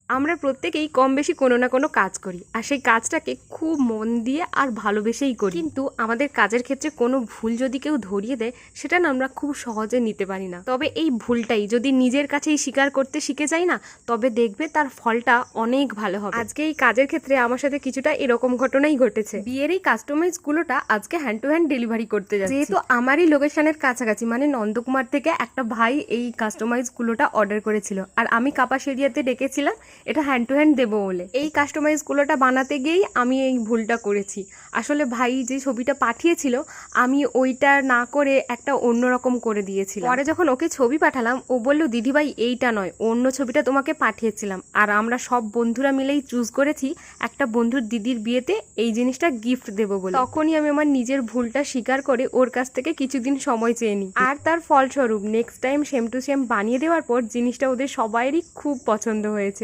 আমরা প্রত্যেকেই কম বেশি কোনো না কোনো কাজ করি, আর সেই কাজটাকে খুব মন দিয়ে আর ভালোবেসেই করি। কিন্তু আমাদের কাজের ক্ষেত্রে কোনো ভুল যদি কেউ ধরিয়ে দেয়, সেটা না আমরা খুব সহজে নিতে পারি না। তবে এই ভুলটাই যদি নিজের কাছেই স্বীকার করতে শিখে যাই না, তবে দেখবে তার ফলটা অনেক ভালো হবে। আজকে এই কাজের ক্ষেত্রে আমার সাথে কিছুটা এরকম ঘটনাই ঘটেছে। বিয়ের এই কাস্টমাইজ গুলোটা আজকে হ্যান্ড টু হ্যান্ড ডেলিভারি করতে যাচ্ছি। যেহেতু আমারই লোকেশনের কাছাকাছি মানে নন্দকুমার থেকে একটা ভাই এই কাস্টমাইজ গুলোটা অর্ডার করেছিল, আর আমি কাপাস এরিয়াতে ডেকেছিলাম এটা হ্যান্ড টু হ্যান্ড দেবো বলে। এই কাস্টমাইজ গুলোটা বানাতে গিয়েই আমি এই ভুলটা করেছি। আসলে ভাই যে ছবিটা পাঠিয়েছিল আমি ওইটা না করে একটা অন্যরকম করে দিয়েছিলাম। পরে যখন ওকে ছবি পাঠালাম, ও বললো দিদিভাই এইটা নয়, অন্য ছবিটা তোমাকে পাঠিয়েছিলাম। আর আমরা সব বন্ধুরা মিলেই চুজ করেছি একটা বন্ধুর দিদির বিয়েতে এই জিনিসটা গিফট দেবো বলে। তখনই আমি আমার নিজের ভুলটা স্বীকার করে ওর কাছ থেকে কিছুদিন সময় চেয়ে নিই, আর তার ফলস্বরূপ next time same to same বানিয়ে দেওয়ার পর জিনিসটা ওদের সবাইয়েরই খুব পছন্দ হয়েছে।